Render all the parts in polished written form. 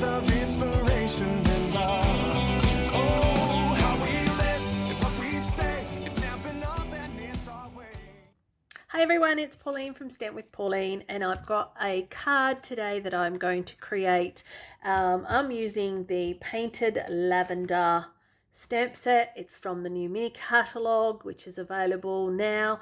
words of inspiration and love. Oh, how we live and what we say, it's Stampin' Up and it's our way. Hi everyone, it's Pauline from Stamp with Pauline, and I've got a card today that I'm going to create. I'm using the Painted Lavender stamp set. It's from the new mini catalogue, which is available now.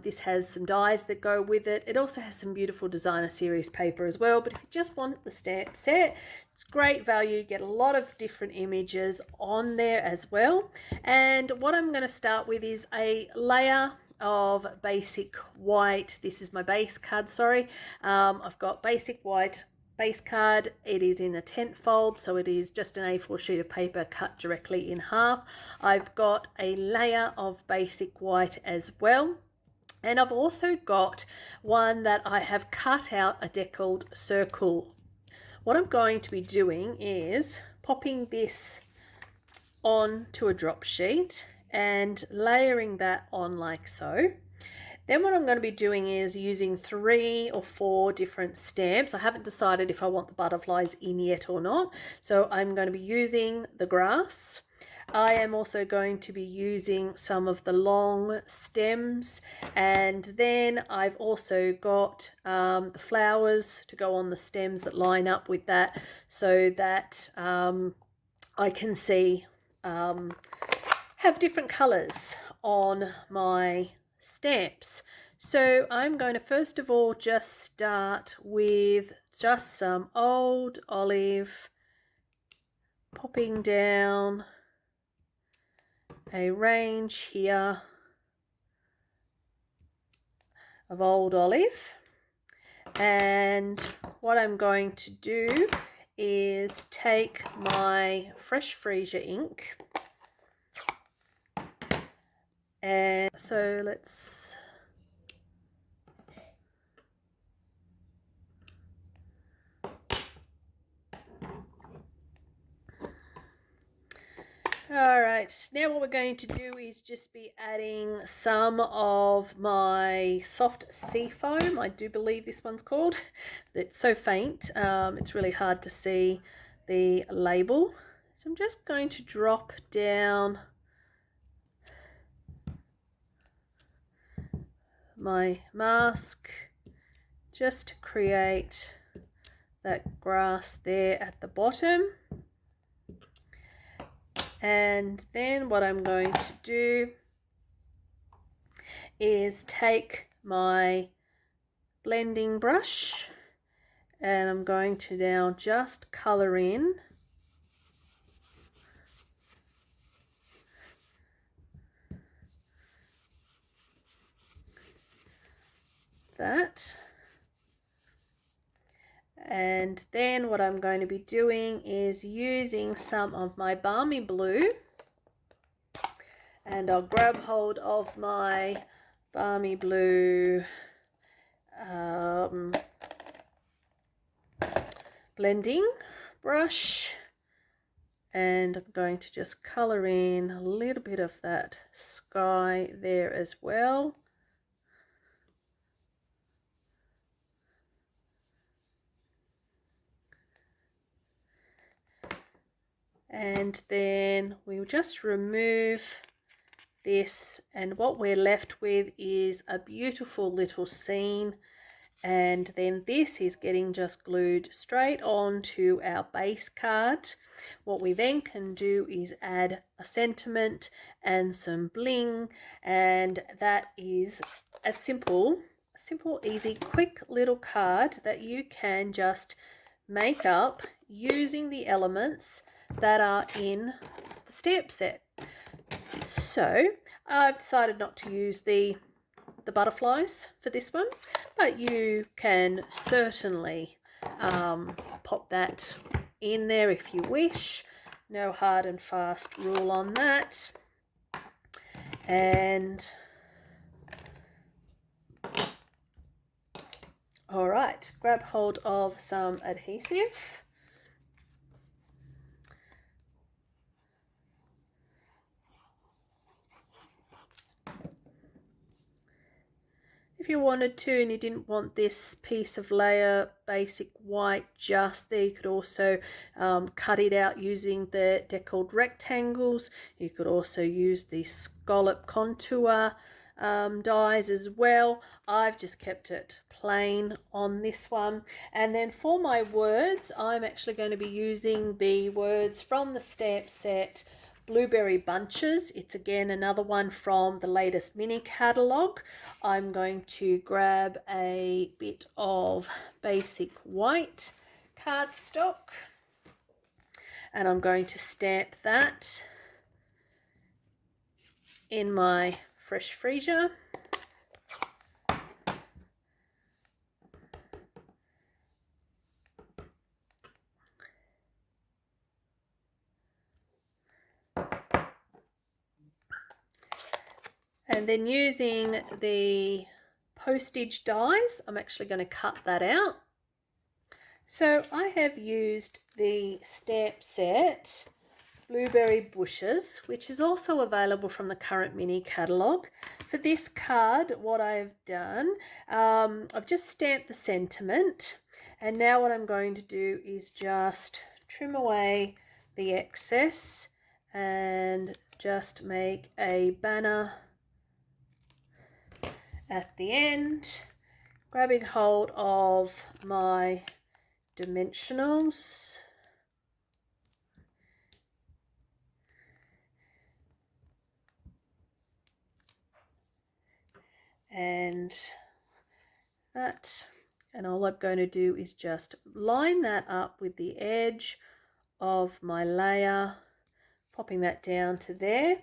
This has some dies that go with it. It also has some beautiful designer series paper as well, but if you just want the stamp set, it's great value. You get a lot of different images on there as well. And what I'm going to start with is a layer of basic white. This is my base card, sorry. I've got basic white base card. It is in a tent fold, so it is just an A4 sheet of paper cut directly in half. I've got a layer of basic white as well, and I've also got one that I have cut out a deckled circle. What I'm going to be doing is popping this onto a drop sheet and layering that on like so. Then what I'm going to be doing is using 3 or 4 different stamps. I haven't decided if I want the butterflies in yet or not. So I'm going to be using the grass. I am also going to be using some of the long stems, and then I've also got the flowers to go on the stems that line up with that, so that I can see have different colors on my stamps. So I'm going to first of all just start with just some old olive, popping down a range here of old olive. And what I'm going to do is take my fresh freesia ink, and so let's Alright, now what we're going to do is just be adding some of my soft sea foam. I do believe this one's called. It's so faint, it's really hard to see the label. So I'm just going to drop down my mask just to create that grass there at the bottom. And then what I'm going to do is take my blending brush, and I'm going to now just colour in that. And then what I'm going to be doing is using some of my balmy blue, and I'll grab hold of my balmy blue blending brush, and I'm going to just colour in a little bit of that sky there as well. And then we'll just remove this, and what we're left with is a beautiful little scene. And then this is getting just glued straight onto our base card. What we then can do is add a sentiment and some bling, and that is a simple, easy, quick little card that you can just make up using the elements that are in the stamp set. So I've decided not to use the butterflies for this one, but you can certainly pop that in there if you wish. No hard and fast rule on that. And all right, grab hold of some adhesive. if you wanted to and you didn't want this piece of layer basic white just there, you could also cut it out using the deckled rectangles. You could also use the scallop contour dies as well. I've just kept it plain on this one. And then for my words, I'm actually going to be using the words from the stamp set Blueberry Bunches. It's again another one from the latest mini catalogue. I'm going to grab a bit of basic white cardstock and I'm going to stamp that in my fresh freezer. And then using the postage dies, I'm actually going to cut that out. So I have used the stamp set Blueberry Bushes, which is also available from the current mini catalogue. For this card, what I've done, I've just stamped the sentiment, and now what I'm going to do is just trim away the excess and just make a banner at the end, grabbing hold of my dimensionals and that, and all I'm going to do is just line that up with the edge of my layer, popping that down to there.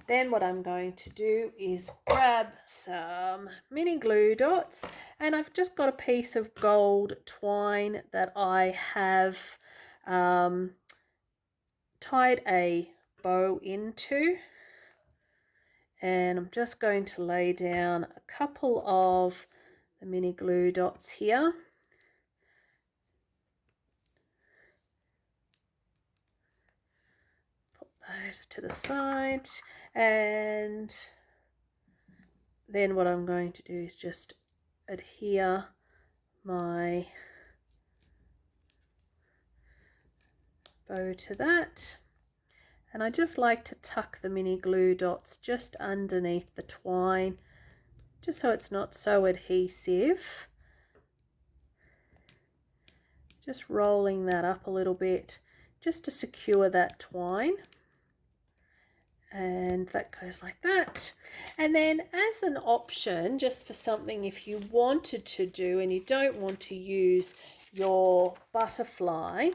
Then what I'm going to do is grab some mini glue dots, and I've just got a piece of gold twine that I have tied a bow into, and I'm just going to lay down a couple of the mini glue dots here. Put those to the side, and then what I'm going to do is just adhere my bow to that. And I just like to tuck the mini glue dots just underneath the twine, just so it's not so adhesive. Just rolling that up a little bit just to secure that twine. And that goes like that. And then as an option, just for something if you wanted to do and you don't want to use your butterfly,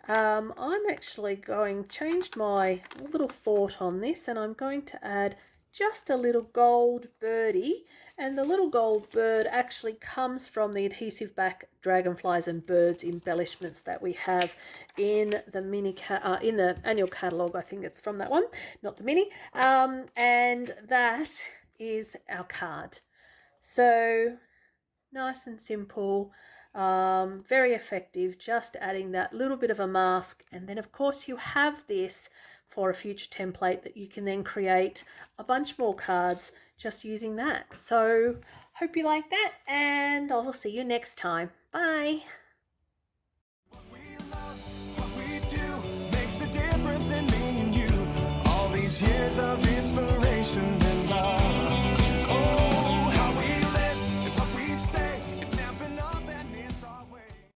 I'm actually changed my little thought on this, and I'm going to add just a little gold birdie, and the little gold bird actually comes from the adhesive back dragonflies and birds embellishments that we have in the in the annual catalogue. I think it's from that one, not the mini, and that is our card. So nice and simple. Very effective, just adding that little bit of a mask, and then of course you have this for a future template that you can then create a bunch more cards just using that. So hope you like that, and I will see you next time. Bye. What we love, what we do makes a difference in me and you. All these years of inspiration